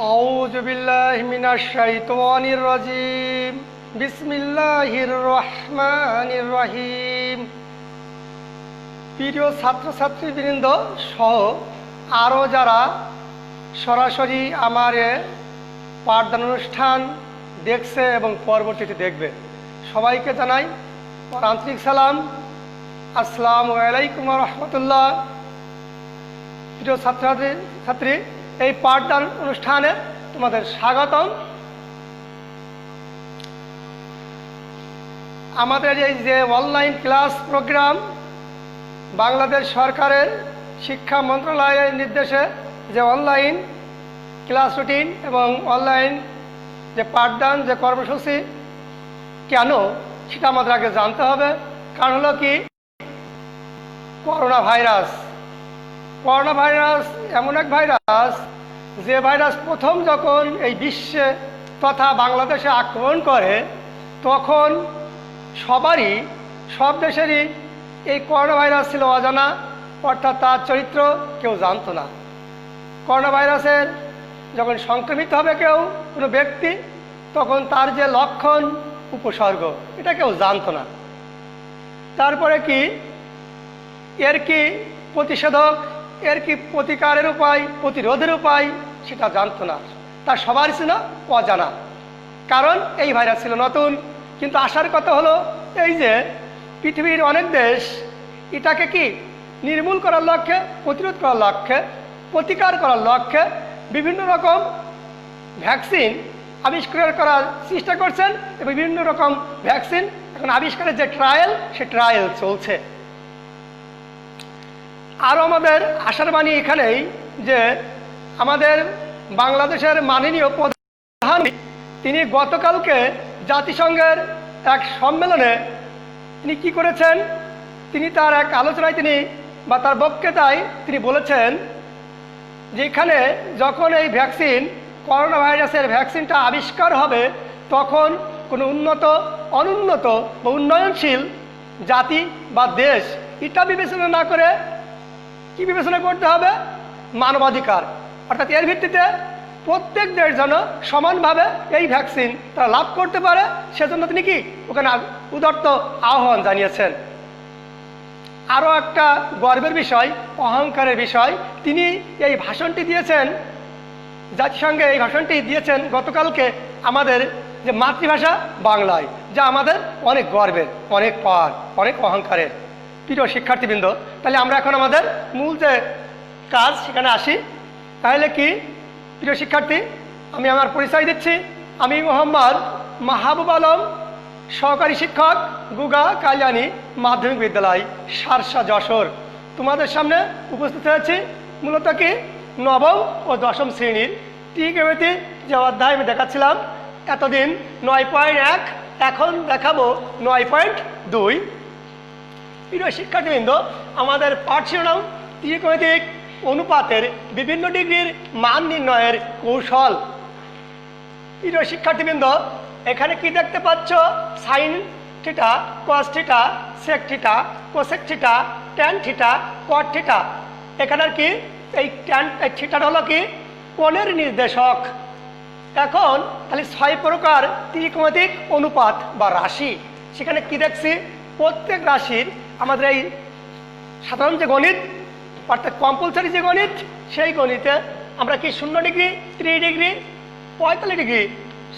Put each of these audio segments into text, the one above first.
আউযু বিল্লাহি মিনাশ শাইতানির রাজিম। বিসমিল্লাহির রহমানির রহিম। প্রিয় ছাত্রছাত্রীবৃন্দ সহ আরও যারা সরাসরি আমার পাঠদান অনুষ্ঠান দেখছে এবং পরবর্তীতে দেখবে, সবাইকে জানাই আন্তরিক সালাম। আসসালামু আলাইকুম ওয়া রাহমাতুল্লাহ। প্রিয় ছাত্রছাত্রী, এই পাঠদান অনুষ্ঠানে তোমাদের স্বাগতম। আমাদের এই যে অনলাইন ক্লাস প্রোগ্রাম, বাংলাদেশ সরকারের শিক্ষা মন্ত্রণালয়ের নির্দেশে যে অনলাইন ক্লাস রুটিন এবং অনলাইন যে পাঠদান যে কর্মসূচি, কেন সেটা আমাদের আগে জানতে হবে। কারণ হলো কি, করোনা ভাইরাস এমন এক ভাইরাস, যে ভাইরাস প্রথম যখন এই বিশ্বে তথা বাংলাদেশে আক্রমণ করে, তখন সব দেশেরই এই করোনা ভাইরাস ছিল অজানা, অর্থাৎ তার চরিত্র কেউ জানতো না। করোনা ভাইরাসের যখন সংক্রমিত হবে কোনো ব্যক্তি, তখন তার যে লক্ষণ উপসর্গ এটা কেউ জানতো না। তারপরে কি এর কি প্রতিষেধক, এর কি প্রতিকারের উপায়, প্রতিরোধের উপায়, সেটা জানতো না। তা সবার ছিল অজানা, কারণ এই ভাইরাস ছিল নতুন। কিন্তু আসার কথা হলো এই যে পৃথিবীর অনেক দেশ এটাকে কি নির্মূল করার লক্ষ্যে, প্রতিরোধ করার লক্ষ্যে, প্রতিকার করার লক্ষ্যে বিভিন্ন রকম ভ্যাকসিন আবিষ্কার করার চেষ্টা করছেন এবং বিভিন্ন রকম ভ্যাকসিন এখন আবিষ্কারের যে ট্রায়াল, সে ট্রায়াল চলছে। আরও আমাদের আশার বাণী এখানেই যে আমাদের বাংলাদেশের মাননীয় প্রধানমন্ত্রী, তিনি গতকালকে জাতিসংঘের এক সম্মেলনে তিনি কি করেছেন, তিনি তার এক আলোচনায় তার বক্তৃতায় তিনি বলেছেন যে এখানে যখন এই ভ্যাকসিন, করোনা ভাইরাসের ভ্যাকসিনটা আবিষ্কার হবে, তখন কোনো উন্নত, অনুন্নত বা উন্নয়নশীল জাতি বা দেশ এটা বিবেচনা না করে কি বিবেচনা করতে হবে, মানবাধিকার। অর্থাৎ এর ভিত্তিতে প্রত্যেক দেশ যেন সমানভাবে এই ভ্যাকসিন তারা লাভ করতে পারে, সেজন্য তিনি কি ওখানে উদাত্ত আহ্বান জানিয়েছেন। আরও একটা গর্বের বিষয়, অহংকারের বিষয়, তিনি এই ভাষণটি দিয়েছেন, জাতিসংঘে এই ভাষণটি দিয়েছেন গতকালকে আমাদের যে মাতৃভাষা বাংলায়, যা আমাদের অনেক গর্বের, অনেক পাওয়ার, অনেক অহংকারের। প্রিয় শিক্ষার্থীবৃন্দ, তাহলে আমরা এখন আমাদের মূল যে কাজ সেখানে আসি। তাহলে কি প্রিয় শিক্ষার্থী, আমি আমার পরিচয় দিচ্ছি। আমি মোহাম্মদ মাহবুব আলম, সহকারী শিক্ষক, গুগা কালিয়ানী মাধ্যমিক বিদ্যালয়, সারসা, যশোর। তোমাদের সামনে উপস্থিত হয়েছি মূলত কি নবম ও দশম শ্রেণীর ত্রিকোণমিতি যে অধ্যায় আমি দেখাচ্ছিলাম এতদিন 9.1, এখন দেখাবো 9.2। প্রিয় শিক্ষার্থীবৃন্দ, আমাদের পাঠ শিরোনাম ত্রিকোণমিতিক অনুপাতের বিভিন্ন ডিগ্রির মান নির্ণয়ের কৌশল। প্রিয় শিক্ষার্থীবৃন্দ, এখানে কি দেখতে পাচ্ছ, sine theta, cos theta, sec theta, cosec theta, tan theta, cot theta. এখানের কি এই থিটাটা হলো কি কোণের নির্দেশক। এখন তাহলে 6 প্রকার ত্রিকোণমিতিক অনুপাত বা রাশি। সেখানে কি দেখছি, প্রত্যেক রাশির আমাদের এই সাধারণ যে গণিত, অর্থাৎ কম্পালসারি যে গণিত, সেই গণিতে আমরা কি 0 ডিগ্রি, 3 ডিগ্রি, 45 ডিগ্রি,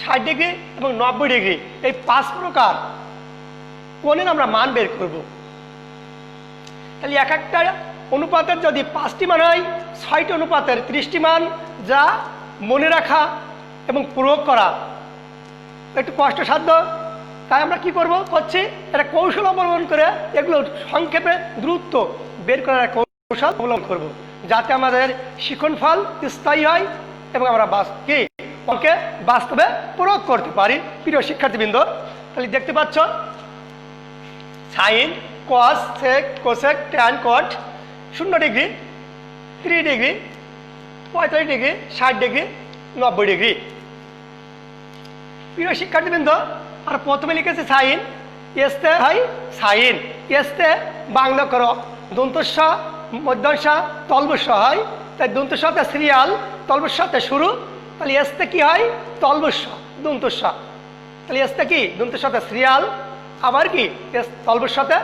60 ডিগ্রি এবং 90 ডিগ্রি, এই 5 প্রকার কোণের আমরা মান বের করব। তাহলে এক একটা অনুপাতের যদি 5টি মান হয়, 6টি অনুপাতের 30টি মান, যা মনে রাখা এবং প্রয়োগ করা একটু কষ্টসাধ্য। তাই আমরা কি করছি, একটা কৌশল অবলম্বন করে এগুলো সংক্ষেপে দ্রুত বের করার কৌশল অবলম্বন করব, যাতে আমাদের শিক্ষণফল স্থায়ী হয় এবং আমরা অঙ্কে বাস্তবে প্রয়োগ করতে পারি। প্রিয় শিক্ষার্থীবৃন্দ, তাহলে দেখতে পাচ্ছ সাইন, কস, সেক, কোসেক, ট্যান, কট, 0 degree, 3 degree, 45 degree, 60 degree, 90 degree. প্রিয় শিক্ষার্থীবৃন্দ, আর প্রথমে লিখেছে সাইন, এসতে হয় সাইন, এসতে বাংলা করো দন্তস্ব, মধ্যস্ব, তলবস্ব হয়। তাই দন্তস্বতে সিরিয়াল, তলবস্বতে শুরু তাহলে এসতে কি হয় তলবস্য দন্তস্য, তাহলে এসতে কি দন্তস্যতে সিরিয়াল, আবার কি এস তলবস্যতে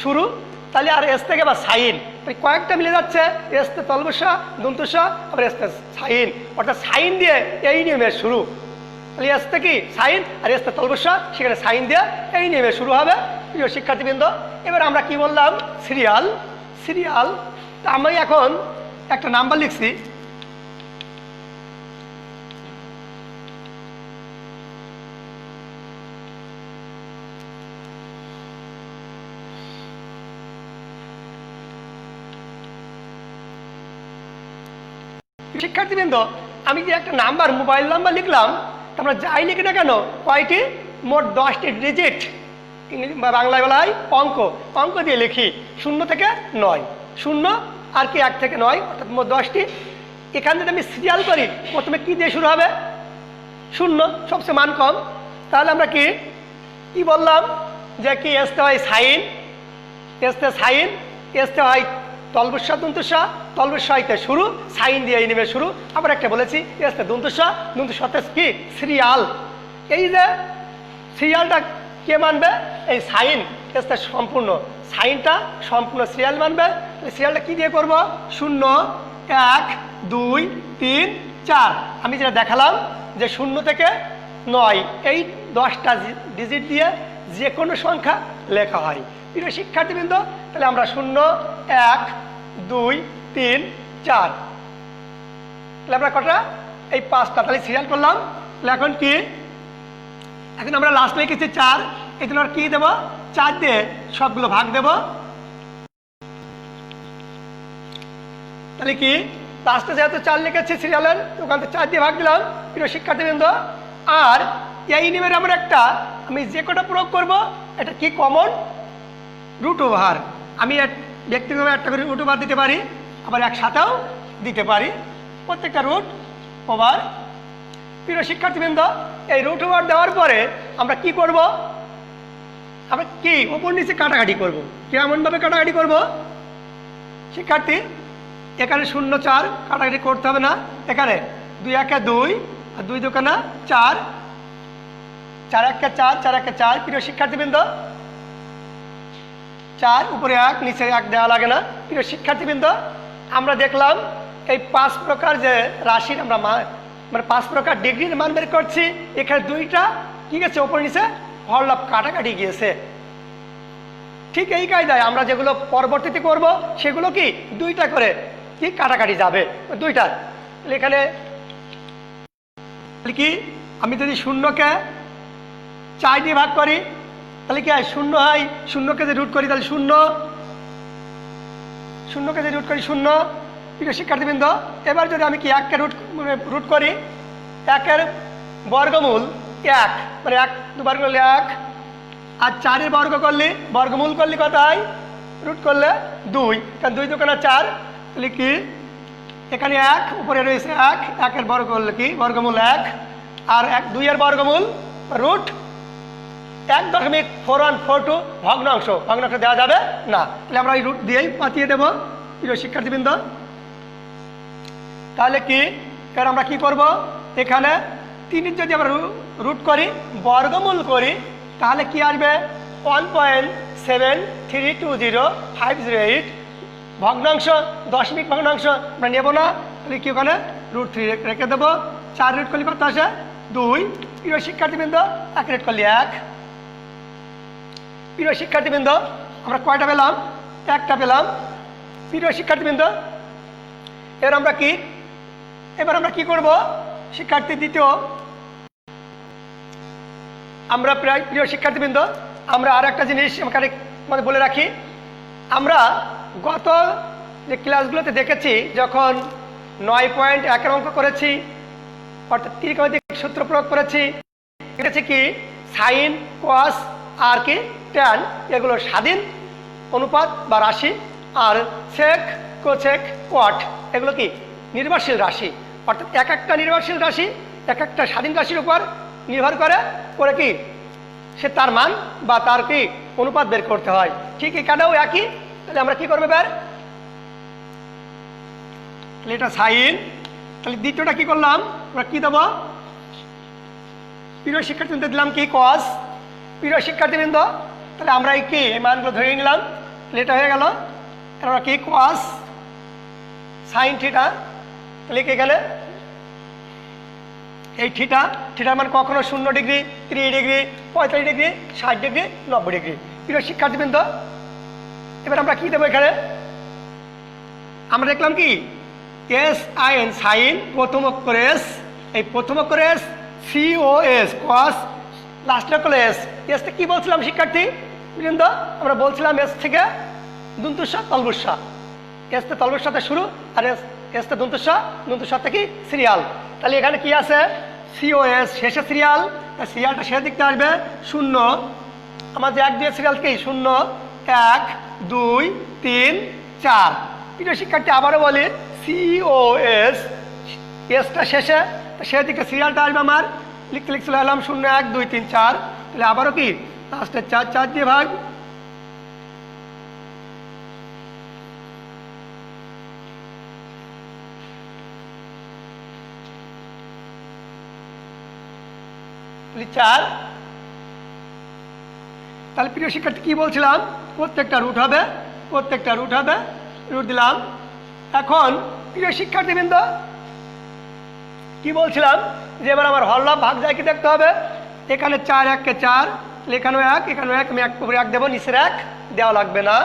শুরু, তাহলে আর এস থেকে বা সাইন, তাই কয়েকটা মিলে যাচ্ছে এসতে তলবস্য দন্তস্য আবার এসতে সাইন, অর্থাৎ সাইন দিয়ে এই নিয়মের শুরু। তাহলে এসতে কি সাইন আর এসতে তলবস্য, সেখানে সাইন দিয়ে এই নিয়মে শুরু হবে। প্রিয় শিক্ষার্থীবৃন্দ, এবার আমরা কি বললাম সিরিয়াল, সিরিয়াল। আমি এখন একটা নাম্বার লিখছি, শিক্ষার্থীবৃন্দ আমি যে একটা নাম্বার মোবাইল নাম্বার লিখলাম, আমরা যাই লিখি না কেন কয়টি মোট 10টি ডিজিট, বাংলায় বলা হয় অঙ্ক, অঙ্ক দিয়ে লিখি 0 থেকে 9, 0 আর কি 1 থেকে 9, অর্থাৎ মোট 10টি। এখান থেকে আমি সিরিয়াল করি, প্রথমে কি দিয়ে শুরু হবে 0, সবচেয়ে মান কম। তাহলে আমরা কি বললাম যে কি এসতে হয় সাইন, এসতে সাইন, এসতে হয় তলবস্য দন্তস্য, তলবস্য হইতে শুরু, সাইন দিয়ে এই নেমে শুরু। আবার একটা বলেছি এসতে দন্তস্য, দন্তস্যতে কি সিরিয়াল। এই যে সিরিয়ালটা কে মানবে, এই সাইন এসতে সম্পূর্ণ, সাইনটা সম্পূর্ণ সিরিয়াল মানবে। সিরিয়ালটা কি দিয়ে করব 0 1 2 3 4, আমি যেটা দেখালাম যে 0 থেকে 9 এই 10টা ডিজিট দিয়ে যে কোনো সংখ্যা লেখা হয়। প্রিয় শিক্ষার্থীবৃন্দ, তাহলে আমরা 0 1 2 3 4, তাহলে আমরা কটা এই 5টা তাহলে সিরিয়াল করলাম। তাহলে এখন কি, এখন আমরা লাস্ট লিখেছি 4, এই জন্য কি দেবো 4 দিয়ে সবগুলো ভাগ দেব। তাহলে কি লাস্টে যেহেতু 4 লিখেছি সিরিয়ালের, ওখান থেকে 4 দিয়ে ভাগ দিলাম। প্রিয় শিক্ষার্থীবৃন্দ, আর এই নিয়মের আমরা একটা, আমি যে কটা প্রয়োগ করব এটা কি কমন রুট ওভার, আমি ব্যক্তিগতভাবে একটা করে রুট ওভার দিতে পারি, আবার একসাথেও দিতে পারি, প্রত্যেকটা রুট ওভার। প্রিয় শিক্ষার্থীবৃন্দ, এই রুট ওভার দেওয়ার পরে আমরা কি করব, আমরা কি উপর নিচে কাটাকাটি করব। কেমনভাবে কাটাকাটি করব শিক্ষার্থী, এখানে 0 4 কাটাকাটি করতে হবে না, এখানে 2 1 2 আর 2 2 4, 4 1 4, 4 1 4। প্রিয় শিক্ষার্থীবৃন্দ 4 উপরে 1 নিচে 1 দেওয়া লাগে না। প্রিয় শিক্ষার্থীবৃন্দ, আমরা দেখলাম এই 5 প্রকার যে রাশির আমরা মানে 5 প্রকার ডিগ্রির মান বের করছি, এখানে 2টা কি গেছে ওপর নিচে হরলাভ কাটাকাটি গিয়েছে। ঠিক এই কায়দায় আমরা যেগুলো পরবর্তীতে করব সেগুলো কি 2টা করে কি কাটাকাটি যাবে 2টা। এখানে কি আমি যদি 0কে 4 দিয়ে ভাগ করি তাহলে কি হয় 0 হয়, 0কে যদি রুট করি তাহলে 0, 0কে যদি রুট করি 0। প্রিয় শিক্ষার্থীবৃন্দ, এবার যদি আমি কি 1কে রুট করি, 1-এর বর্গমূল 1, মানে 1 2বার করলে 1, আর 4-এর বর্গমূল করলে কত হয় রুট করলে 2, কারণ 2 2 4, তাহলে কি এখানে 1 উপরে রয়েছে 1, 1-এর বর্গ করলে কি বর্গমূল 1, আর 2-এর বর্গমূল রুট 1.4142 ভগ্নাংশ, ভগ্নাংশ দেওয়া যাবে না, তাহলে আমরা এই রুট দিয়েই পাঠিয়ে দেব। প্রিয় শিক্ষার্থীবৃন্দ, তাহলে কি কারণ আমরা কি করব, এখানে 3 যদি আমরা রুট করি বর্গমূল করি তাহলে কি আসবে 1.732058 ভগ্নাংশ, দশমিক ভগ্নাংশ আমরা নেব না, তাহলে কি ওখানে √3 রেখে দেবো। 4 রুট করলে কত আসে 2। প্রিয় শিক্ষার্থীবৃন্দ 1 রুট করলে 1। প্রিয় শিক্ষার্থীবৃন্দ, আমরা কয়টা পেলাম, 1টা পেলাম। প্রিয় শিক্ষার্থীবৃন্দ, এবার আমরা কি করব শিক্ষার্থী দ্বিতীয়, আমরা প্রিয় শিক্ষার্থীবৃন্দ আমরা আর একটা জিনিস আমাকে বলে রাখি, আমরা গত যে ক্লাসগুলোতে দেখেছি যখন 9.1-এর অঙ্ক করেছি, অর্থাৎ ত্রিকোণমিতিক সূত্র প্রয়োগ করেছি, দেখেছি কি সাইন কস আর কি ট্যান এগুলো স্বাধীন অনুপাত বা রাশি, আর সেক কোসেক কট এগুলো কি নির্ভরশীল রাশি, অর্থাৎ এক একটা নির্ভরশীল রাশি এক একটা স্বাধীন রাশির উপর নির্ভর করে কি সে তার মান বা তার কি অনুপাত বের করতে হয়। ঠিক এখানেও একই, তাহলে আমরা কি করবো এবার, এটা সাইন তাহলে দ্বিতীয়টা কি করলাম, আমরা কি দেবো, প্রিয় শিক্ষার্থীবৃন্দ দিলাম কি কস। প্রিয় শিক্ষার্থীবৃন্দ তাহলে আমরা এই কি এই মানগুলো ধরে নিলাম, এটা হয়ে গেল। আমরা কি কস সাইন থিটা, তাহলে কি এখানে এই থিটার মান কখনো 0 degree, 30 degree, 45 degree, 60 degree, 90 degree. প্রিয় শিক্ষার্থীবৃন্দ এবার আমরা কি দেবো, এখানে আমরা দেখলাম কি এস আইন সাইন, প্রথম অক্ষর এস, এই প্রথম অক্ষর এস, COS কস, লাস্টের অক্ষর এস। এসটা কি বলছিলাম শিক্ষার্থী বৃন্দ, আমরা বলছিলাম এস থেকে দন্তুস্ব তলবস্য, এস তে তলবস্যতে শুরু আর এস তে দন্তুস্ব থেকে সিরিয়াল। তাহলে এখানে কি আছে, COS শেষে সিরিয়াল, সিরিয়ালটা শেষের দিকতে আসবে 0, আমাদের 1 2 সিরিয়াল কি 0 1 2 3 4। প্রিয় শিক্ষার্থী আবারও বলি COS এসটা শেষে, শেষের দিকে সিরিয়ালটা আসবে আমার, লিখতে চলে এলাম 0 1 2 3 4। তাহলে আবারও কি লাস্টে 4 4 দিয়ে ভাগ, চার। তাহলে প্রিয় শিক্ষার্থী কি বলছিলাম, প্রত্যেকটা রুট হবে, রুট দিলাম। এখন প্রিয় শিক্ষার্থীবৃন্দ কি বলছিলাম যে এবার আমার হরলাভ ভাগ যায় কি দেখতে হবে, এখানে 4 1 কে 4, এখানেও 1 এখানেও 1, আমি 1 উপরে 1 দেবো, নিচের 1 দেওয়া লাগবে না,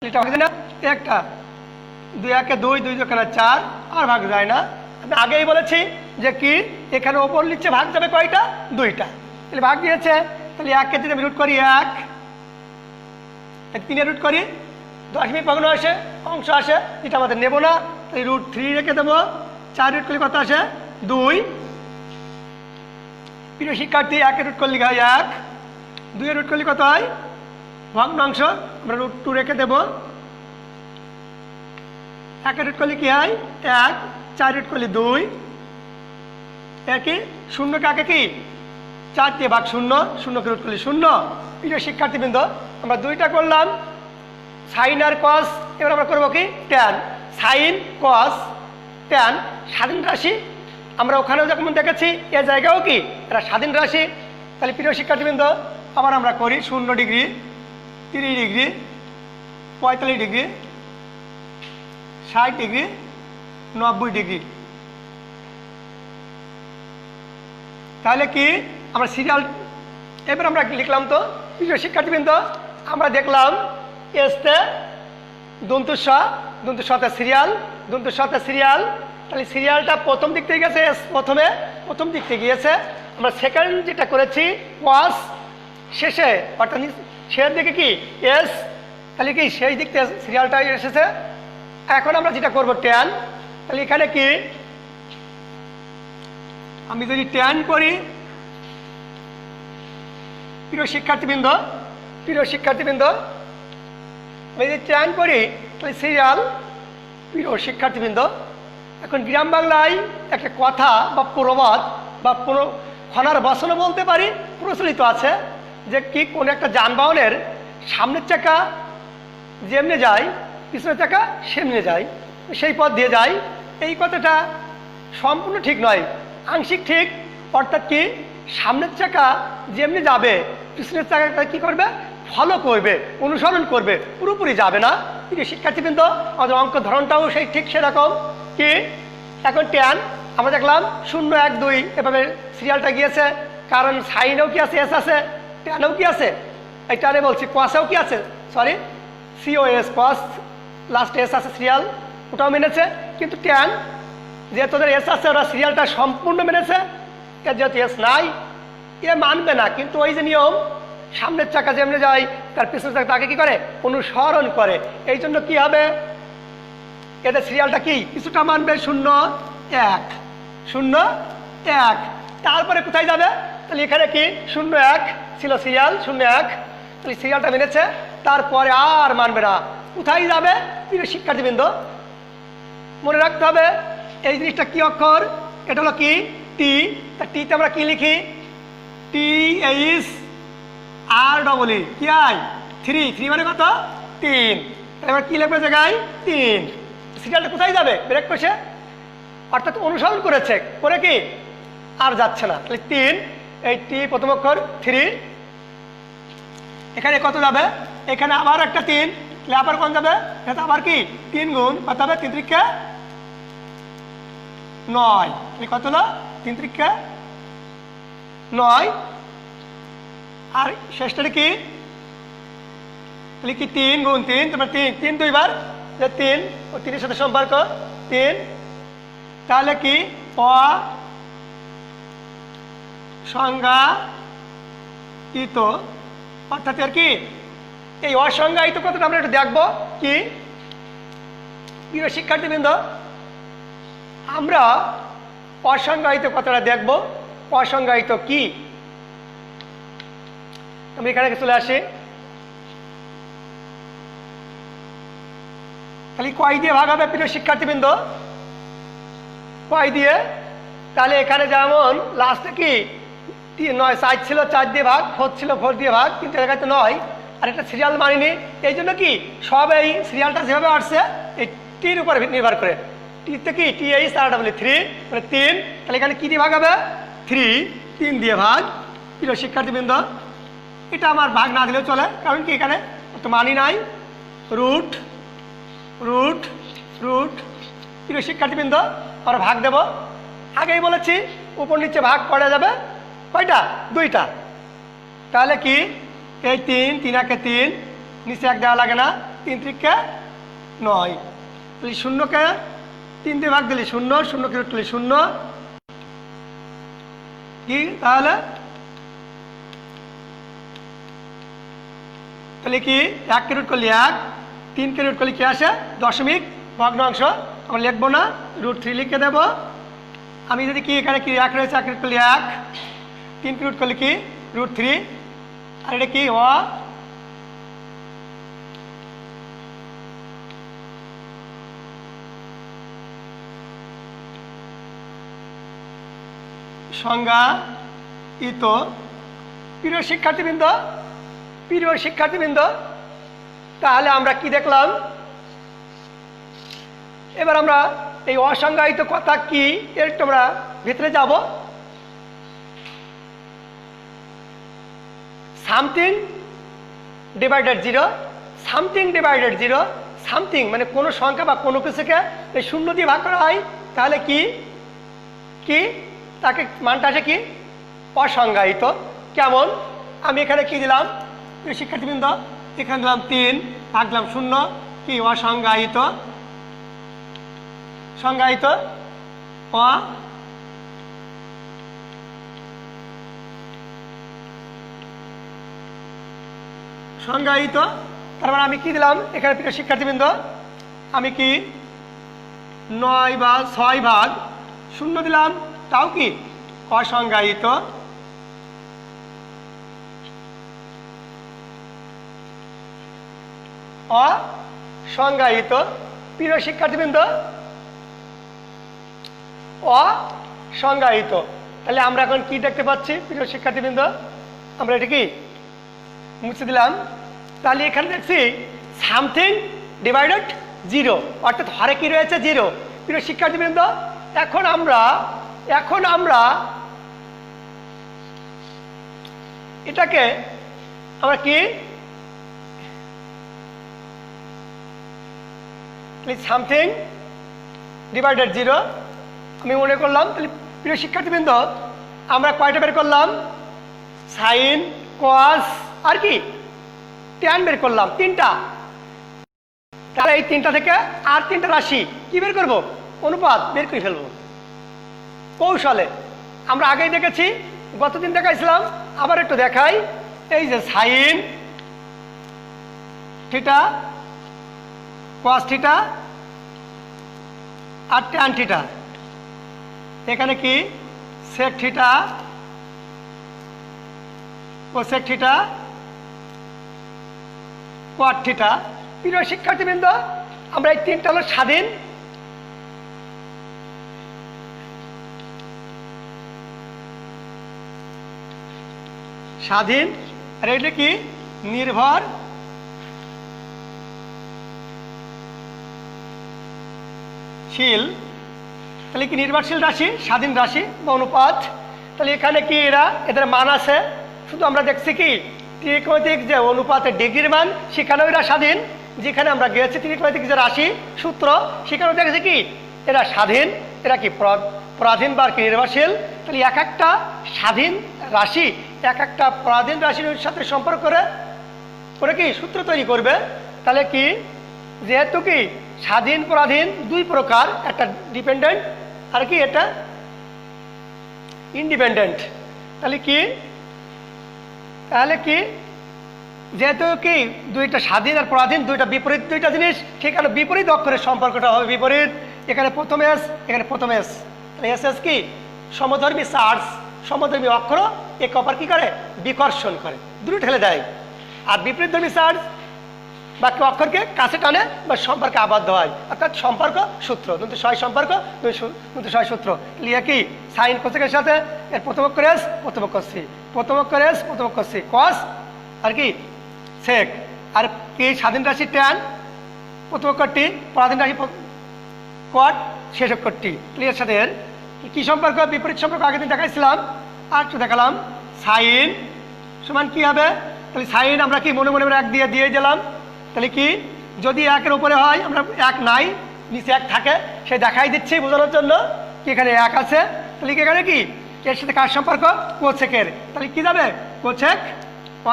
এটা হবে না একটা 2 1 কে 2 2 এখানে 4 আর ভাগ যায় না। আমি আগেই বলেছি যে কি এখানে ওপর নিচে ভাগ যাবে কয়টা, 2টা। তাহলে ভাগ দিয়েছে, তাহলে 1 কে যদি আমি রুট করি 1, 3 রুট করি 10 ভগ্ন আসে, অংশ আসে, এটা আমাদের নেব না, তাই রুট 3 রেখে দেবো। 4 রুট করলে কত আসে 2। প্রিয় শিক্ষার্থী 1 রুট করলে হয় 1, 2 রুট করলে কত হয় ভগ্নাংশ, আমরা রুট 2 রেখে দেবো। 1 রুট করলে কি হয় 1, 4 রুট করলে 2, একই 0 কাকে কি 4 দিয়ে ভাগ 0, 0 কে রুট করলে 0। প্রিয় শিক্ষার্থীবৃন্দ আমরা 2টা করলাম সাইন আর কস, এবার আমরা করবো কি ট্যান। সাইন কস ট্যান স্বাধীন রাশি, আমরা ওখানেও যখন দেখেছি এ জায়গাও কি এরা স্বাধীন রাশি। তাহলে প্রিয় শিক্ষার্থীবৃন্দ আবার আমরা করি 0 degree, 30 degree, 45 degree, 60 degree, 90 degree. তাহলে কি আমরা সিরিয়াল এবার আমরা লিখলাম। তো প্রিয় শিক্ষার্থীবৃন্দ আমরা দেখলাম এসতে দন্তুস্বতে সিরিয়াল, তাহলে সিরিয়ালটা প্রথম দিক থেকে গেছে, এস প্রথম দিক থেকে গিয়েছে। আমরা সেকেন্ড যেটা করেছি ওয়াস শেষে, অর্থাৎ শেষের দিকে কি এস, তাহলে কি সেই দিক থেকে সিরিয়ালটা এসেছে। এখন আমরা যেটা করবো ট্যান, তাহলে এখানে কি আমি যদি ট্যান করি, প্রিয় শিক্ষার্থীবৃন্দ আমি যদি ট্যান করি তাহলে সিরিয়াল। প্রিয় শিক্ষার্থীবৃন্দ এখন গ্রাম বাংলায় একটা কথা বা প্রবাদ বা খনার বচনও বলতে পারি প্রচলিত আছে যে কি কোনো একটা যানবাহনের সামনের চাকা যেমনি যায় পিছনের চাকা সেমনি যায়, সেই পথ দিয়ে যায়। এই কথাটা সম্পূর্ণ ঠিক নয়, আংশিক ঠিক। অর্থাৎ কি সামনের চাকা যেমনি যাবে পিছনের চাকা কি করবে, ফলো করবে, অনুসরণ করবে, পুরোপুরি যাবে না। কিন্তু শিক্ষার্থীবৃন্দ আমাদের অঙ্ক ধরনটাও সেই ঠিক সেরকম কি। এখন ট্যান আমরা দেখলাম 0 1 2 এভাবে সিরিয়ালটা গিয়েছে, কারণ সাইনেও কি আছে এস আছে, ট্যানেও কি আছে, এই ট্যানে বলছি কসেও কি আছে, সরি COS কস লাস্ট এস আছে সিরিয়াল, ওটাও মেনেছে। কিন্তু ট্যান যেহেতু ওদের এস আছে ওরা সিরিয়ালটা সম্পূর্ণ মেনেছে, যেহেতু এস নাই এ মানবে না। কিন্তু ওই যে নিয়ম সামনের চাকা যেমনি যায় তার পিছনের চাকা তাকে কি করে, অনুসরণ করে। এই জন্য কি হবে এদের সিরিয়ালটা কি কিছুটা মানবে 0 1 0 1, তারপরে কোথায় যাবে, তাহলে এখানে কি 0 1 ছিল সিরিয়াল 0 1, তাহলে সিরিয়ালটা মেনেছে, তারপরে আর মানবে না। কোথায় যাবে প্রিয় শিক্ষার্থীবৃন্দ মনে রাখতে হবে এই জিনিসটা কি অক্ষর, এটা হলো কি টি। তা টিতে আমরা কি লিখি, TH REE কি আই 3 মানে কত 3, এবার কি লিখবে জায়গায় 3। সিরিয়ালটা কোথায় যাবে ব্রেক কষে অর্থাৎ অনুসরণ করেছে, করে কি আর যাচ্ছে না। তাহলে 3, এই টি প্রথম অক্ষর 3, এখানে কত যাবে, এখানে আবার একটা 3, তাহলে আবার কোন যাবে, এটা আবার কি 3 গুণ কত হবে, 3 × 9, কত হলো 3 × 9, আর শেষটা কি, তাহলে কি 3 গুণ 3, তারপর 3 দুইবার, যে 3 ও 3 এর সাথে সম্পর্ক 3, তাহলে কি অসংজ্ঞায়িত, অর্থাৎ আর কি এই অসংজ্ঞায়িত কথাটা আমরা একটু দেখবো কি। প্রিয় শিক্ষার্থীবৃন্দ, আমরা অসংজ্ঞায়িত কথাটা দেখব, অসংজ্ঞায়িত কি। আমি এখানে চলে আসি, তাহলে কয় দিয়ে ভাগ হবে প্রিয় শিক্ষার্থীবৃন্দ, কয় দিয়ে, তাহলে এখানে যেমন লাস্টে কি 9 4 ছিল, 4 দিয়ে ভাগ, 4 ছিল 4 দিয়ে ভাগ, কিন্তু এর কাছে 9, আর একটা সিরিয়াল মানিনি, এই জন্য কি সব এই সিরিয়ালটা যেভাবে আসছে এই টির উপর নির্ভর করে, টিতে কি TH3, মানে 3, তাহলে এখানে কি দিয়ে ভাগ হবে, 3 দিয়ে ভাগ। প্রিয় শিক্ষার্থীবৃন্দ, এটা আমার ভাগ না দিলেও চলে, কারণ কি এখানে তো মানি নাই, রুট রুট রুট। প্রিয় শিক্ষার্থীবৃন্দ, আমরা ভাগ দেব, আগেই বলেছি উপর নিচে ভাগ করা যাবে কয়টা, 2টা, তাহলে কি এই 3 3 × 3, নিচে 1 দেওয়া লাগে না, 3 × 9, তাহলে 0কে 3 দিয়ে ভাগ দিলে 0, 0 কে রুট করলে 0, কি তাহলে কি 1 কে রুট করলে 1, 3 কে রুট করলে কি আসে, দশমিক ভগ্নাংশ, আমরা লিখবো না, √3 লিখে দেব। আমি যদি কি এখানে কি 1 রয়েছে, 1 কে রুট করলে 1, 3 কে রুট করলে কি √3, আর এটা কি সংজ্ঞায়িত। প্রিয় শিক্ষার্থীবৃন্দ, তাহলে আমরা কি দেখলাম, এবার আমরা এই অসংজ্ঞায়িত কথা কি এর একটু আমরা ভিতরে যাব। Something divided 0, something divided 0, something মানে কোনো সংখ্যা বা কোনো কিছুকে এই 0 দিয়ে ভাগ করা হয়, তাহলে কি কি তাকে মানটা আসে কি অসংজ্ঞায়িত। কেমন, আমি এখানে কি দিলাম শিক্ষার্থীবৃন্দ, এখানে দিলাম 3, ভাগ দিলাম 0, কি অসংজ্ঞায়িত, সংজ্ঞায়িত সংজ্ঞায়িত। তারপর আমি কি দিলাম এখানে প্রিয় শিক্ষার্থীবৃন্দ, আমি কি 9 বা 6 ভাগ 0 দিলাম, তাও কি অসংজ্ঞায়িত। অসংজ্ঞায়িত। প্রিয় শিক্ষার্থীবৃন্দ, অসংজ্ঞায়িত, তাহলে আমরা এখন কি দেখতে পাচ্ছি প্রিয় শিক্ষার্থীবৃন্দ, আমরা এটা কি মুছে দিলাম, তাহলে এখানে দেখছি সামথিং ডিভাইডেড 0, অর্থাৎ হরে কি রয়েছে 0। প্রিয় শিক্ষার্থীবৃন্দ, এখন আমরা এটাকে আমরা কি সামথিং ডিভাইডেড 0 আমি মনে করলাম। তাহলে প্রিয় শিক্ষার্থীবৃন্দ, আমরা কয়টা বের করলাম, সাইন, কস আর কি ট্যান বের করলাম, 3টা। তাহলে এই 3টা থেকে আর 3টা রাশি কি বের করব, অনুপাত বের করে ফেলবো কৌশলে। আমরা আগেই দেখেছি, গতদিন দেখাইছিলাম, আবার একটু দেখাই। এই যে সাইন থিটা, কস থিটা আর ট্যান থিটা, এখানে কি sec theta, cosec theta, cot theta. প্রিয় শিক্ষার্থীবৃন্দ, আমরা এই 3টা হলো স্বাধীন, আর এটা কি নির্ভরশীল। তাহলে কি নির্ভরশীল রাশি, স্বাধীন রাশি বা অনুপাত। তাহলে এখানে কি এদের মান আছে, শুধু আমরা দেখছি কি ত্রিকোণমিতিক যে অনুপাতের ডিগ্রির মান সেখানেও এরা স্বাধীন। যেখানে আমরা গিয়েছি ত্রিকোণমিতিক যে রাশি সূত্র সেখানেও দেখেছি কি এরা স্বাধীন, এরা কি পরাধীন বা কি নির্ভরশীল। তাহলে এক একটা স্বাধীন রাশি এক একটা পরাধীন রাশির সাথে সম্পর্ক করে কি সূত্র তৈরি করবে। তাহলে কি যেহেতু কি স্বাধীন পরাধীন দুই প্রকার, একটা ডিপেন্ডেন্ট আর কি এটা ইন্ডিপেন্ডেন্ট। তাহলে কি যেহেতু কি দুইটা স্বাধীন আর পরাধীন দুইটা বিপরীত দুইটা জিনিস, সেখানে বিপরীত অক্ষরের সম্পর্কটা হবে বিপরীত। এখানে প্রথম এস, এখানে প্রথম এস। তাহলে এস এস কি সমধর্মী চার্জ, সমধর্মী অক্ষর একে অপর কি করে বিকর্ষণ করে, দূরে ঠেলে দেয়। আর বিপরীতধর্মী চার্জ বাকি অক্ষরকে কাছে টানে বা সম্পর্কে আবদ্ধ হয়, অর্থাৎ সম্পর্ক সূত্র কিন্তু ছয় সম্পর্ক কিন্তু ছয় সূত্র। লিয়ে কি সাইন কোসেকের সাথে এর প্রথম অক্ষর এস, প্রথম অক্ষর সি, প্রথম অক্ষর এস, প্রথম অক্ষর সি, কস আর কি সেক। আর কি স্বাধীন রাশি ট্যান, প্রথম অক্ষরটি, পরাধীন রাশি কট, শেষ অক্ষরটি। এর সাথে এর কি সম্পর্ক, বিপরীত সম্পর্ক আগের দিন দেখাইছিলাম, আর একটু দেখালাম। সাইন সমান কি হবে, তাহলে সাইন আমরা কি মনে মনে এক দিয়ে দিলাম। তাহলে কি যদি একের উপরে হয়, আমরা এক নাই নিচে এক থাকে, সে দেখাই দিচ্ছি বোঝানোর জন্য কি এখানে এক আছে। তাহলে কি এখানে কি এর সাথে কার সম্পর্ক, কোসেকের। তাহলে কি যাবে কোসেক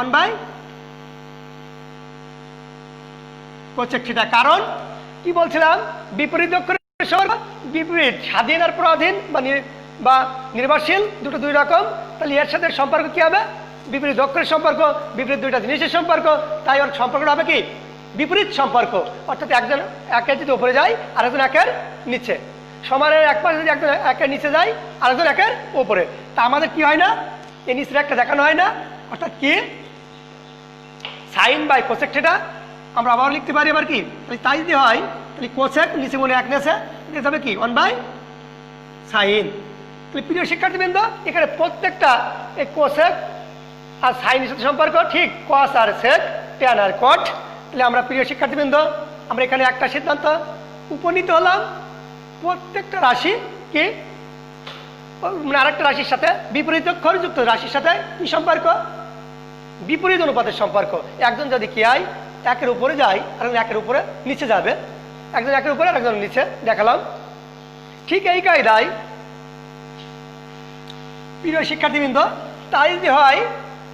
1/কোসেক থিটা। কারণ কি বলছিলাম বিপরীত অক্ষরের সম্পর্ক বিপরীত, স্বাধীন আর পরাধীন বা নির্ভরশীল দুটো দুই রকম। তাহলে এর সাথে সম্পর্ক কি হবে বিপরীত অক্ষরের সম্পর্ক, বিপরীত দুইটা জিনিসের সম্পর্ক। তাই ওর সম্পর্কটা হবে কি বিপরীত সম্পর্ক, অর্থাৎ একজন একের যদি উপরে যায় আরেকজন একের নিচে, সমানের এক পাশে যদি একজন একের নিচে যায় আরেকজন একের উপরে। তা আমাদের কি হয় না, এই নিচের একটা দেখানো হয় না, অর্থাৎ কি সাইন বাই কোসেক থিটা আমরা আবার লিখতে পারি আবার কি। তাহলে তাই যদি হয় তাহলে কোসেক নিচে মনে এক নেছে যাবে কি 1/সাইন। তাহলে প্রিয় শিক্ষার্থীবৃন্দ এখানে প্রত্যেকটা এই কোসেক আর সাইনের সাথে সম্পর্ক ঠিক কস আর সেক, ট্যান আর কট। তাহলে আমরা প্রিয় শিক্ষার্থীবৃন্দ আমরা এখানে একটা সিদ্ধান্ত উপনীত হলাম, প্রত্যেকটা রাশি কি মানে আরেকটা রাশির সাথে বিপরীত অক্ষরযুক্ত রাশির সাথে কি সম্পর্ক, বিপরীত অনুপাতের সম্পর্ক। একজন যদি কি হয় একের উপরে যায় আরেকজন একের উপরে নিচে যাবে, একজন একের উপরে আরেকজন নিচে দেখালাম। ঠিক এই কায়দায় প্রিয় শিক্ষার্থীবৃন্দ তাই যদি হয়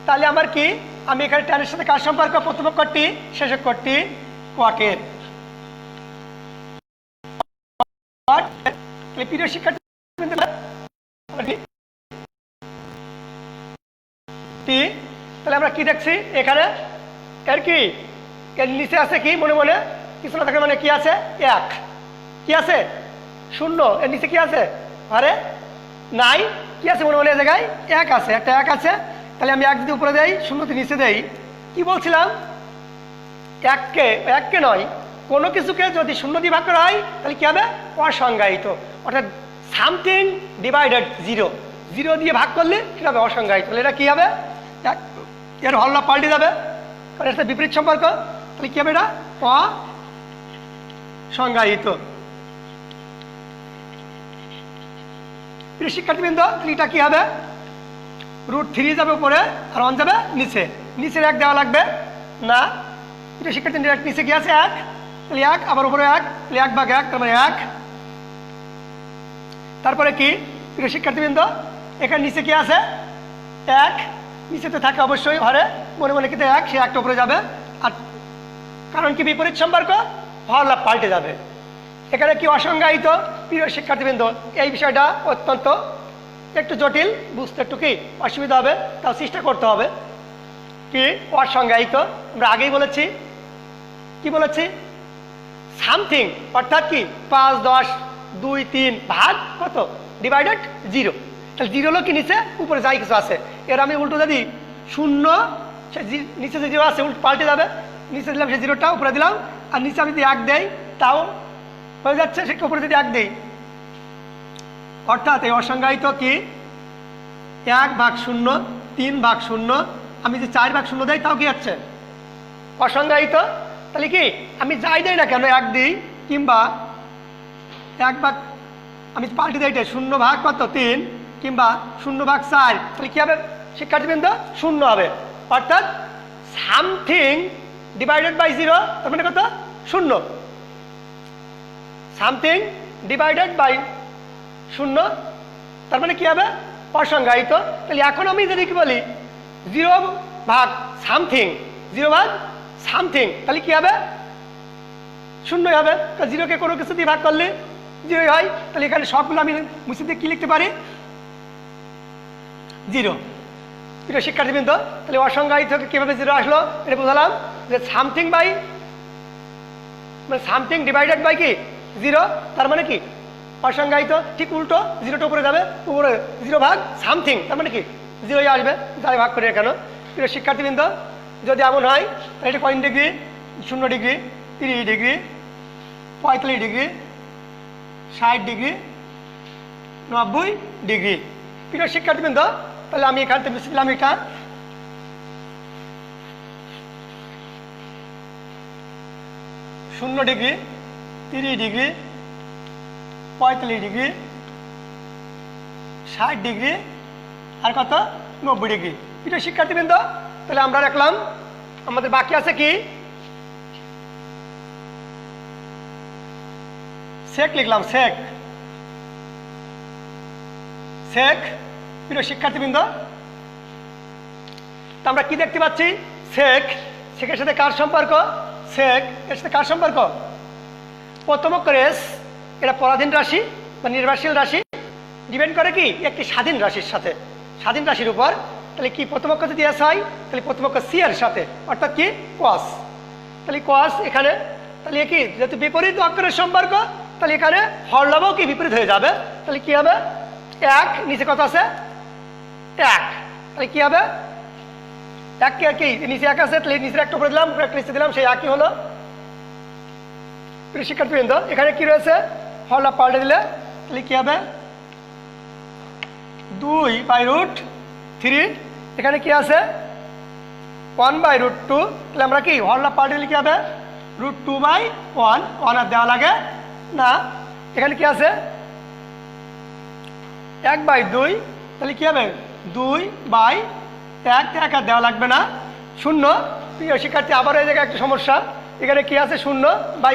তাহলে আমার কি আমি এখানে ট্যানের সাথে কার সম্পর্ক, প্রথম অক্ষরটি শেষ অক্ষরটি কোয়াকের। প্রিয় শিক্ষার্থীবৃন্দ তাহলে আমরা কি দেখছি এখানে এর কি এর নিচে আছে কি মনে মনে কিছু না থাকে, মানে কি আছে এক, কি আছে শূন্য, এর নিচে কি আছে আরে নাই, কি আছে মনে মনে জায়গায় এক আছে, একটা এক আছে। তাহলে আমি এক যদি উপরে দেই শূন্যতে নিচে দেই, কি বলছিলাম এককে নয় কোনো কিছুকে যদি শূন্য দিয়ে ভাগ করা হয় তাহলে কি হবে অসংজ্ঞায়িত, অর্থাৎ সামথিং ডিভাইডেড জিরো, জিরো দিয়ে ভাগ করলে সেটা হবে অসংজ্ঞায়িত। তাহলে এটা কি হবে এর হল্লা পাল্টে যাবে, কারণ এটা বিপরীত সম্পর্ক। তাহলে কি হবে এটা অসংজ্ঞায়িত। প্রিয় শিক্ষার্থীবৃন্দ এটা কি হবে √3 যাবে উপরে আর 1 যাবে নিচে, নিচের এক দেওয়া লাগবে না। এটা শিক্ষার্থী নিচে কি আছে এক, তাহলে এক আবার উপরে এক, তাহলে 1/1 তার মানে 1। তারপরে কি প্রিয় শিক্ষার্থীবৃন্দ এখানে নিচে কি আছে এক, নিচে তো থাকে অবশ্যই হরে মনে মনে কিন্তু এক, সে একটা উপরে যাবে। আর কারণ কি বিপরীত সম্পর্ক হরলাভ পাল্টে যাবে। এখানে কি অসংজ্ঞায়িত প্রিয় শিক্ষার্থীবৃন্দ এই বিষয়টা অত্যন্ত একটু জটিল, বুঝতে একটু কি অসুবিধা হবে, তাও চেষ্টা করতে হবে। কি অসংজ্ঞায়িত আমরা আগেই বলেছি, কি বলেছি সামথিং, অর্থাৎ কি 5, 10, 2, 3 ভাগ কত ডিভাইডেড 0। তাহলে 0 হলো কি নিচে উপরে যাই কিছু আছে, এর আমি উল্টো যদি শূন্য সে নিচে যে 0 আছে উল্টো পাল্টে যাবে, নিচে দিলাম সে 0টা উপরে দিলাম, আর নিচে আমি যদি 1 দেই তাও হয়ে যাচ্ছে, সে উপরে যদি 1 দেই, অর্থাৎ এই অসংজ্ঞায়িত কি 1/0, 3/0, আমি যে 4/0 দেই তাও কি হচ্ছে অসংজ্ঞায়িত। তাহলে কি আমি যাই দেই না কেন 1 দিই কিংবা আমি পাল্টে দিই এটা 0 ভাগ কত 3 কিংবা 0/4, তাহলে কি হবে শিক্ষার্থীবৃন্দ? 0 হবে। অর্থাৎ সামথিং ডিভাইডেড বাই 0 তার মানে কত? 0। সামথিং ডিভাইডেড বাই 0 তার মানে কি হবে? অসংজ্ঞায়িত। তাহলে এখন আমি যদি কি বলি 0/সামথিং, 0/সামথিং, তাহলে কি হবে? 0 হবে। 0কে কোনো কিছু দিয়ে ভাগ করলে 0 হয়। তাহলে এখানে সবগুলো আমি মুছে দিয়ে কি লিখতে পারি? 0। প্রিয় শিক্ষার্থীবৃন্দ, তাহলে অসংজ্ঞায়িত থেকে কিভাবে 0 আসলো এটা বুঝালাম যে সামথিং বাই মানে সামথিং ডিভাইডেড বাই কি 0, তার মানে কি অসংজ্ঞায়িত। ঠিক উল্টো, 0টা উপরে যাবে, উপরে 0/সামথিং, তার মানে কি 0ই আসবে, যাই ভাগ করে কেন। প্রিয় শিক্ষার্থীবৃন্দ, যদি এমন হয় তাহলে এটা কয় degree? 0 degree, 30 degree, 45 degree, 60 degree, 90 degree. প্রিয় শিক্ষার্থীবৃন্দ, তাহলে আমি এখান থেকে মিশে দিলাম এটা 0 ডিগ্রি, 30 ডিগ্রি, 45 ডিগ্রি, 60 ডিগ্রি, আর কত? 90 ডিগ্রি। প্রিয় শিক্ষার্থীবৃন্দ, তাহলে আমরা রাখলাম আমাদের বাকি আছে কি? সেক লিখলাম, সেক। সেক। প্রিয় শিক্ষার্থীবৃন্দ, তা আমরা কি দেখতে পাচ্ছি? সেক, সেকের সাথে কার সম্পর্ক? সেক এর সাথে কার সম্পর্ক? প্রথম অক্ষর এস, এটা পরাধীন রাশি বা নির্ভরশীল রাশি, ডিপেন্ড করে কি একটি স্বাধীন রাশির সাথে, স্বাধীন রাশির উপর। তাহলে কি প্রথম অক্ষর যদি এস হয় তাহলে প্রথম অক্ষর সি এর সাথে, অর্থাৎ কি কস। তাহলে কস এখানে, তাহলে কি যেহেতু বিপরীত অক্ষরের সম্পর্ক, তাহলে এখানে হরলবও কি বিপরীত হয়ে যাবে। তাহলে কি হবে? 1, নিচে কত আছে? 1। তাহলে কি হবে? 1 কে কি নিচে 1 আছে, তাহলে নিচের একটা উপরে দিলাম, উপরে একটা নিচে দিলাম, সেই 1ই হলো। প্রিয় শিক্ষার্থীবৃন্দ, এখানে কি রয়েছে? হরলব পাল্টে দিলে তাহলে কি হবে? 2/√3। এখানে কি আছে? 1/√2। তাহলে আমরা কি হরলব পাল্টে দিলে কি হবে? √2/1। 1 আর দেওয়া লাগে না। এখানে কি আছে? 1/2। তাহলে কি হবে? 2/1। 1 আর দেওয়া লাগবে না। 0। প্রিয় শিক্ষার্থী, আবার এই জায়গায় একটা সমস্যা। এখানে কি আছে? 0/,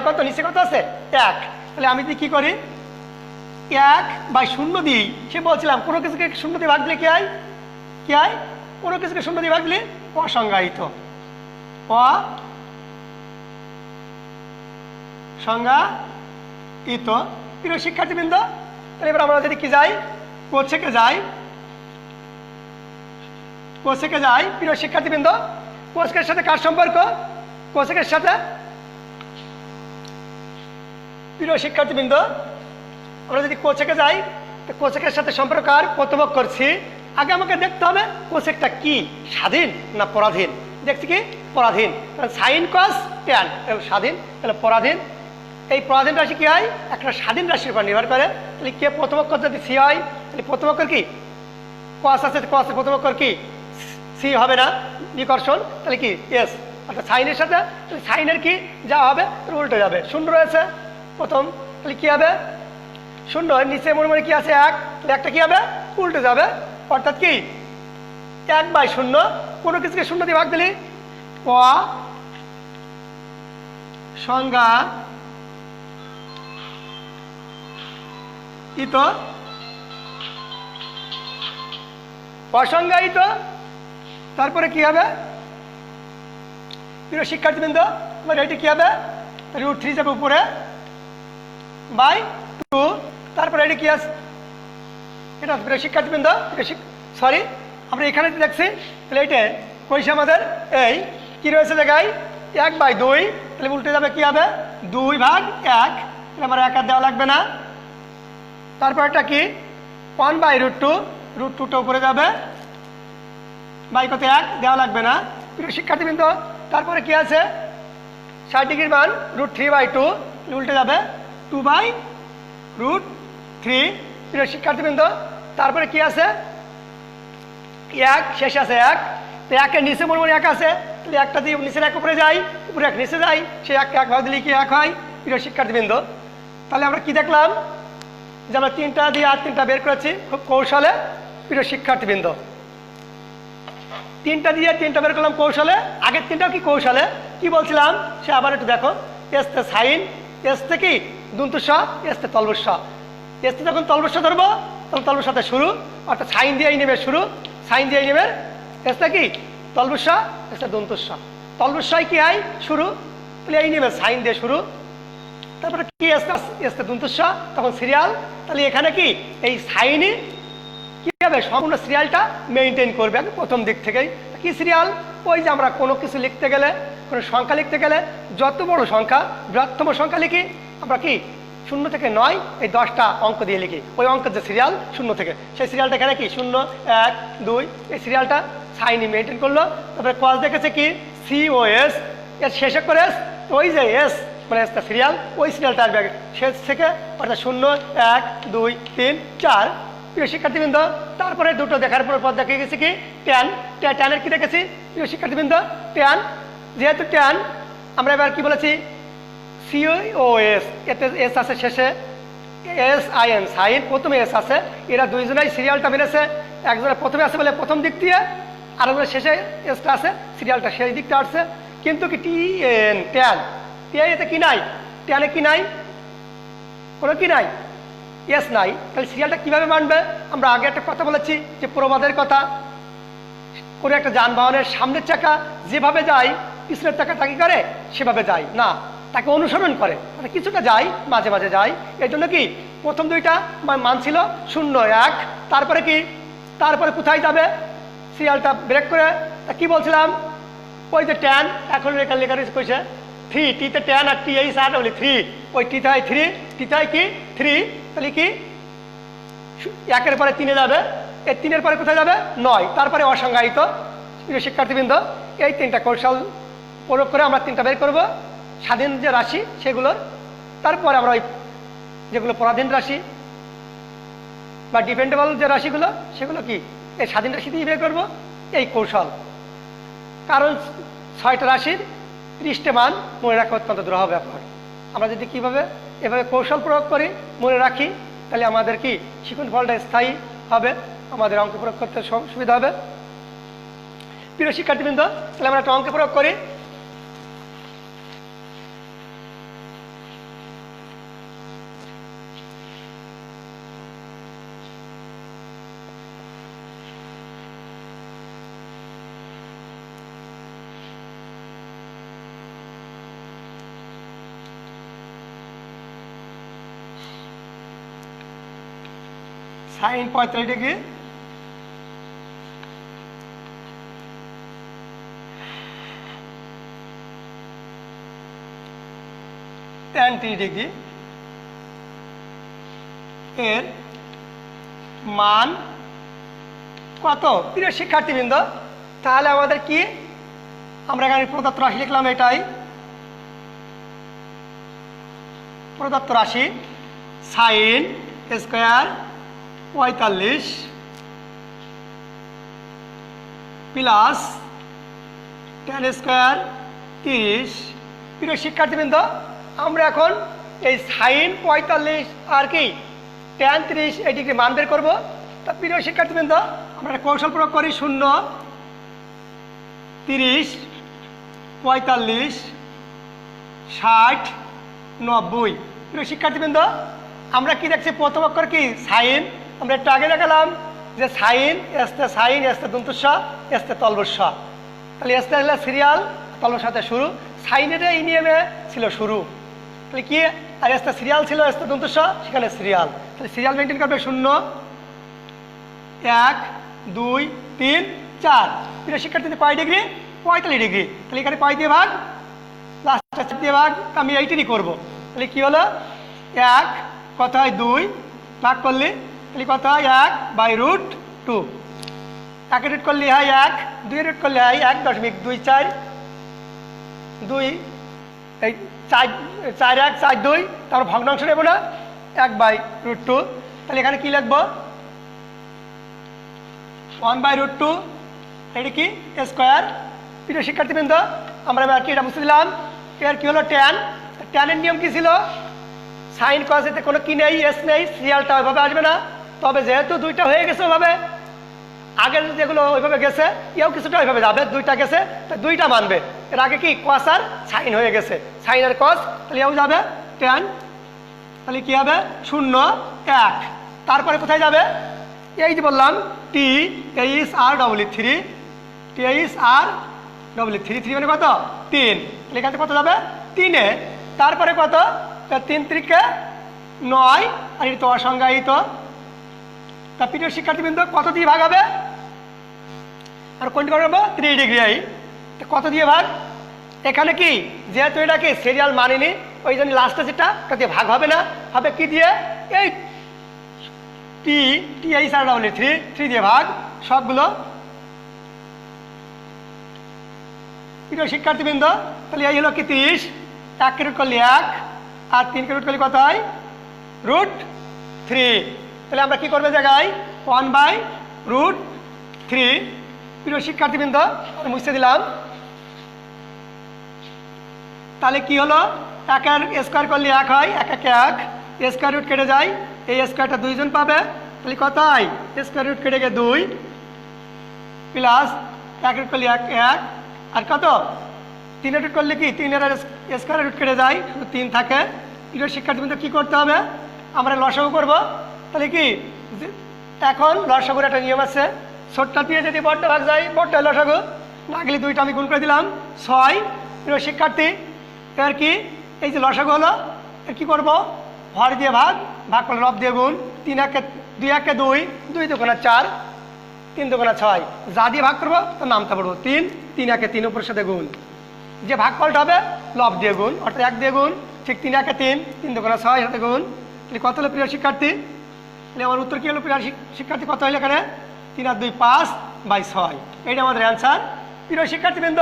কত নিচে কত আছে? 1। তাহলে আমি যদি কি করি 1/0 দিই, সে বলছিলাম কোনো কিছুকে 0 দিয়ে ভাগ দিলে কি হয়? কি হয়? কোনো কিছুকে 0 দিয়ে ভাগ দিলে অসংজ্ঞায়িত। অসংজ্ঞায়িত। প্রিয় শিক্ষার্থীবৃন্দ, তাহলে এবার আমরা যদি কি যাই কোষেকে যাই, কোষেকে যাই। প্রিয় শিক্ষার্থীবৃন্দ, কোষেকের সাথে কার সম্পর্ক? কোষেকের সাথে, প্রিয় শিক্ষার্থীবৃন্দ, আমরা যদি কোষেকে যাই তো কোষেকের সাথে সম্পর্ক কার? প্রথম অক্ষর সি। আগে আমাকে দেখতে হবে কোষেকটা কি, স্বাধীন না পরাধীন। দেখছি কি পরাধীন, সাইন কস ট্যান স্বাধীন, তাহলে পরাধীন। এই পরাধীন রাশি কি হয়? একটা স্বাধীন রাশির উপর নির্ভর করে। তাহলে কে প্রথম অক্ষর যদি সি হয় তাহলে প্রথম অক্ষর কি? কস আছে, কসের প্রথম অক্ষর কি? সি হবে না, বিকর্ষণ। তাহলে কি এস, অর্থাৎ সাইনের সাথে, তাহলে সাইনের কি যা হবে উল্টে যাবে। 0 রয়েছে প্রথম, তাহলে কি হবে? 0 নিচে মনে মনে কি আছে? 1, তাহলে একটা কি হবে? উল্টে যাবে, অর্থাৎ কি 1/0। কোনো কিছুকে 0 দিয়ে ভাগ দিলি অসংজ্ঞায়িত। অসংজ্ঞায়িত। তারপরে কি হবে? প্রিয় শিক্ষার্থীবৃন্দ, আমার এটি কি হবে? √3 যাবে উপরে /2। তারপরে এটি কি আছে? এটা প্রিয় শিক্ষার্থীবৃন্দ, সরি আমরা এখানে দেখছি, তাহলে এইটা কইছে আমাদের এই কি রয়েছে জায়গায়? 1/2। তাহলে উল্টে যাবে কি হবে? 2/1। তাহলে আমার 1 আর দেওয়া লাগবে না। তারপর এটা কি? 1/√2। √2টা উপরে যাবে, বাই কত? 1 দেওয়া লাগবে না। প্রিয় শিক্ষার্থীবৃন্দ, তারপরে কি আছে? 60 ডিগ্রির মান √3/2, উল্টে যাবে 2/√3। প্রিয় শিক্ষার্থীবৃন্দ, তারপরে কি আছে? 1 শেষে আছে 1। তো 1 এর নিচে মনে মনে 1 আছে, তাহলে একটা দিয়ে নিচের 1 উপরে যাই, উপরে 1 নিচে যাই, সেই 1 কে 1 ভাগ দিলে কি 1 হয়। প্রিয় শিক্ষার্থীবৃন্দ, তাহলে আমরা কি দেখলাম? যে আমরা 3টা দিয়ে আর 3টা বের করেছি খুব কৌশলে। প্রিয় শিক্ষার্থীবৃন্দ, 3টা দিয়ে 3টা বের করলাম কৌশলে। আগের 3টাও কি কৌশলে, কি বলছিলাম সে আবার একটু দেখো। এসতে সাইন, এসতে কি দন্তস্ব, এসতে তলবস্ব। এসতে যখন তলবস্ব ধরবো তখন তলবস্বতে শুরু, অর্থাৎ সাইন দিয়ে এই নেমের শুরু, সাইন দিয়ে এই নেমের। এসতে কি তলবস্ব, এসতে দন্তস্ব। তলবস্বই কি হয় শুরু, তাহলে এই নেমের সাইন দিয়ে শুরু। তারপরে কি এসতে দন্তস্ব, তখন সিরিয়াল। তাহলে এখানে কি এই সাইনই কি হবে সম্পূর্ণ সিরিয়ালটা মেনটেন করবে প্রথম দিক থেকেই। কি সিরিয়াল, ওই যে আমরা কোনো কিছু লিখতে গেলে, কোনো সংখ্যা লিখতে গেলে যত বড় সংখ্যা বৃহত্তম সংখ্যা লিখি আমরা কি 0 থেকে 9 এই 10টা অঙ্ক দিয়ে লিখি। ওই অঙ্কের যে সিরিয়াল 0 থেকে, সেই সিরিয়ালটা এখানে কি 0 1 2 এই সিরিয়ালটা সাইনই মেনটেন করলো। তারপরে কস দেখেছে কি COS, এর শেষে করে ওই যে এস মানে এসটা সিরিয়াল, ওই সিরিয়ালটা আসবে শেষ থেকে, অর্থাৎ 0 1 2 3 4। প্রিয় শিক্ষার্থীবৃন্দ, তারপরে দুটো দেখার পর দেখে গেছি কি ট্যানের কি দেখেছি প্রিয় শিক্ষার্থীবৃন্দ, ট্যান। যেহেতু ট্যান আমরা এবার কি বলেছি COS, এতে এস আছে শেষে, SIN সাইন, প্রথমে এস আছে। এরা দুইজনাই সিরিয়ালটা মেনেছে, একজনের প্রথমে আছে বলে প্রথম দিক দিয়ে, আর একজনের শেষে এসটা আছে, সিরিয়ালটা সেই দিকটা আসছে। কিন্তু কি TN ট্যান, এতে কি নাই, ট্যানে কি নাই, কোনো কি নাই, এস নাই। তাহলে সিরিয়ালটা কিভাবে মানবে, আমরা আগে একটা কথা বলেছি যে প্রবাদের কথা, কোনো একটা যানবাহনের সামনের চাকা যেভাবে যায় পিছনের চাকা তাকে করে সেভাবে যায় না, তাকে অনুসরণ করে, মানে কিছুটা যায় মাঝে মাঝে যায়। এই জন্য কি প্রথম দুইটা মান ছিল 0 1, তারপরে কি তারপরে কোথায় যাবে সিরিয়ালটা ব্রেক করে। তা কি বলছিলাম, ওই যে ট্যান এখন লেখা কইছে 3, টিতে ট্যান আর টি এই সার বলি 3, ওই টিতে হয় 3, টিতে হয় কি 3, তাহলে কি 1-এর পরে 3-এ যাবে, এই 3-এর পরে কোথায় যাবে 9, তারপরে অসংজ্ঞায়িত। প্রিয় শিক্ষার্থীবৃন্দ, এই 3টা কৌশল প্রয়োগ করে আমরা 3টা বের করব স্বাধীন যে রাশি সেগুলোর। তারপরে আমরা ওই যেগুলো পরাধীন রাশি বা ডিপেন্ডেবল যে রাশিগুলো সেগুলো কি এই স্বাধীন রাশি দিয়ে বের করবো এই কৌশল। কারণ 6টা রাশির 30টে মান মনে রাখা অত্যন্ত দুরূহ ব্যাপার। আমরা যদি কিভাবে এভাবে কৌশল প্রয়োগ করি মনে রাখি, তাহলে আমাদের কি শিখন ফলটা স্থায়ী হবে, আমাদের অঙ্ক প্রয়োগ করতে সুবিধা হবে। প্রিয় শিক্ষার্থীবৃন্দ, তাহলে আমরা একটা অঙ্ক প্রয়োগ করি। সাইন 45 ডিগ্রি, tan 30 ডিগ্রি এর মান কত? প্রিয় শিক্ষার্থীবৃন্দ, তাহলে আমাদের কি আমরা এখানে প্রদত্ত রাশি লিখলাম, এটাই প্রদত্ত রাশি sine square 45 plus tan square 30। প্রিয় শিক্ষার্থীবৃন্দ, আমরা এখন এই সাইন 45 আর কি tan 30 এই ডিগ্রি মান বের করবো। তা প্রিয় শিক্ষার্থীবৃন্দ, আমরা কৌশল প্রয়োগ করি 0 30 45 60 90। প্রিয় শিক্ষার্থীবৃন্দ, আমরা কি দেখছি প্রথম অক্ষর কি সাইন, আমরা একটু আগে দেখালাম যে সাইন এসতে দন্তস্ব এসতে তলবস্ব। তাহলে এসতে হলে সিরিয়াল, তলবর সাথে শুরু, সাইনের এই নিয়মে ছিল শুরু, তাহলে কি আর এসতে সিরিয়াল ছিল এসতে দন্তস্ব, সেখানে সিরিয়াল, তাহলে সিরিয়াল মেনটেন করবে 0 1 2 3 4। প্রিয় শিক্ষার্থীদের কয় ডিগ্রি? 45 ডিগ্রি। তাহলে এখানে কয় দিয়ে ভাগ, লাস্টে দিয়ে ভাগ, আমি এইটারই করবো। তাহলে কি হলো 1 কত হয় 2 ভাগ করলে, তাহলে কত হয় 1/√2। 1 রুট করলে হয় 1, 2 রুট করলে হয় 1.24, 2 এই 4 1 4 2, তারপর ভগ্নাংশ নেব না 1/√2। তাহলে এখানে কি লিখবো 1/√2, এটা কি স্কোয়ার। প্রিয় শিক্ষার্থীবৃন্দ, আমরা এবার কি এটা বুঝতে দিলাম, এর কি হলো ট্যান, ট্যানের নিয়ম কি ছিল সাইন কস এতে কোনো কি নেই, এস নেই, সিরিয়ালটা ওইভাবে আসবে না। তবে যেহেতু দুইটা হয়ে গেছে ওইভাবে, আগের যেগুলো ওইভাবে গেছে, এও কিছুটা ওইভাবে যাবে, দুইটা গেছে তো দুইটা মানবে। এর আগে কি কস আর সাইন হয়ে গেছে, সাইন আর কস, তাহলে এও যাবে টেন, তাহলে কি হবে 0 1। তারপরে কোথায় যাবে, এই যে বললাম T H R double E 3, T H R double E 3, 3 মানে কত 3, তাহলে এখান থেকে কত যাবে 3-এ। তারপরে কত 3 3 9, আর এই তো অসংজ্ঞায়িত। তা প্রিয় শিক্ষার্থীবৃন্দ কত দিয়ে ভাগ হবে, আর কোনটি করবো 3 ডিগ্রি। কত দিয়ে ভাগ, এখানে কি যেহেতু এটা কি সিরিয়াল মানিনি, ওই জন্য লাস্টে যেটা দিয়ে ভাগ হবে না, হবে কি দিয়ে, এই টি T H R double E 3 দিয়ে ভাগ সবগুলো। প্রিয় শিক্ষার্থীবৃন্দ তাহলে এই হলো কি 30, 1 কে রুট করলে 1, আর 3 কে রুট করলে কত হয় √3। তাহলে আমরা কি করবো জায়গায় 1/√3। প্রিয় শিক্ষার্থীবৃন্দ মুছে দিলাম। তাহলে কি হলো, 1 এর স্কোয়ার করলে 1 হয়, 1 1 1, স্কোয়ার রুট কেটে যায়, এই স্কোয়ারটা 2 জন পাবে, তাহলে কত হয় স্কোয়ার রুট কেটে গিয়ে 2 প্লাস 1 রুট করলে 1 1, আর কত 3 রুট করলে কি 3 এর স্কোয়ার রুট কেটে যায়, শুধু 3 থাকে। প্রিয় শিক্ষার্থীবৃন্দ কি করতে হবে, আমরা লসাগু করব। তাহলে কি এখন লসাগুর একটা নিয়ম আছে, ছোটটা দিয়ে যদি বড়টা ভাগ যায়, বড়টা লসাগু, না গেলে 2টা আমি গুণ করে দিলাম 6। প্রিয় শিক্ষার্থী এবার কি এই যে লসাগু হলো, এর কি করবো হর দিয়ে ভাগ, ভাগ করলে রব দিয়ে গুণ, 3 1 2 1 2, 2 2 4, 3 2 6, যা দিয়ে ভাগ করবো তার নামটা পড়বো 3, 3 1 3 উপরের সাথে গুণ, যে ভাগ ফলটা হবে লব দিয়ে গুণ, অর্থাৎ 1 দিয়ে গুণ, ঠিক 3 1 3, 3 2 6 সাথে গুণ। তাহলে কত হলো প্রিয় শিক্ষার্থী, তাহলে আমার উত্তর কি হলো প্রিয় শিক্ষার্থী, কত হলো এখানে 3 আর 2 5/6, এইটা আমাদের অ্যান্সার। প্রিয় শিক্ষার্থীবৃন্দ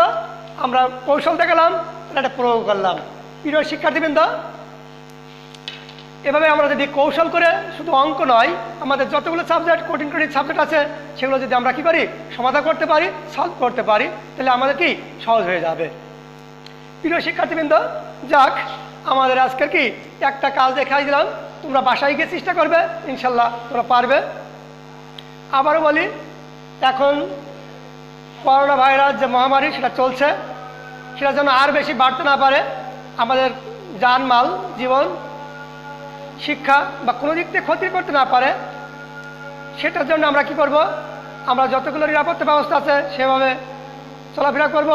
আমরা কৌশল দেখালাম, এটা প্রয়োগ করলাম। প্রিয় শিক্ষার্থীবৃন্দ এভাবে আমরা যদি কৌশল করে, শুধু অঙ্ক নয়, আমাদের যতগুলো সাবজেক্ট কঠিন কঠিন সাবজেক্ট আছে সেগুলো যদি আমরা কি করি সমাধান করতে পারি, সলভ করতে পারি, তাহলে আমাদের কি সহজ হয়ে যাবে। প্রিয় শিক্ষার্থীবৃন্দ যাক, আমাদের আজকের কি একটা কাজ দেখাই দিলাম, তোমরা বাসায় গিয়ে চেষ্টা করবে, ইনশাল্লাহ তোমরা পারবে। আবারও বলি, এখন করোনা ভাইরাস যে মহামারী সেটা চলছে, সেটা যেন আর বেশি বাড়তে না পারে, আমাদের জানমাল জীবন শিক্ষা বা কোনো দিক থেকে ক্ষতি করতে না পারে, সেটার জন্য আমরা কি করব, আমরা যতগুলো নিরাপত্তা ব্যবস্থা আছে সেভাবে চলাফেরা করব,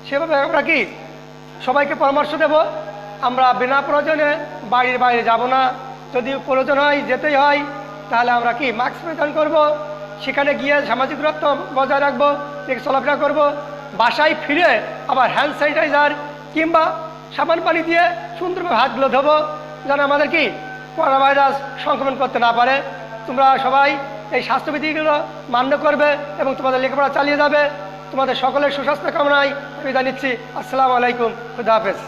সেভাবে আমরা কি সবাইকে পরামর্শ দেব। আমরা বিনা প্রয়োজনে বাড়ির বাইরে যাব না, যদি প্রয়োজন হয় যেতেই হয় তাহলে আমরা কি মাস্ক পরিধান করব, সেখানে গিয়ে সামাজিক দূরত্ব বজায় রাখবো, চলাফেরা করব। বাসায় ফিরে আবার হ্যান্ড স্যানিটাইজার কিংবা সাবান পানি দিয়ে সুন্দরভাবে হাতগুলো ধোবো, যেন আমাদের কি করোনা ভাইরাস সংক্রমণ করতে না পারে। তোমরা সবাই এই স্বাস্থ্যবিধিগুলো মান্য করবে এবং তোমাদের লেখাপড়া চালিয়ে যাবে। তোমাদের সকলের সুস্বাস্থ্য কামনায় বিদায় নিচ্ছি। আসসালামু আলাইকুম, খুদা হাফেজ।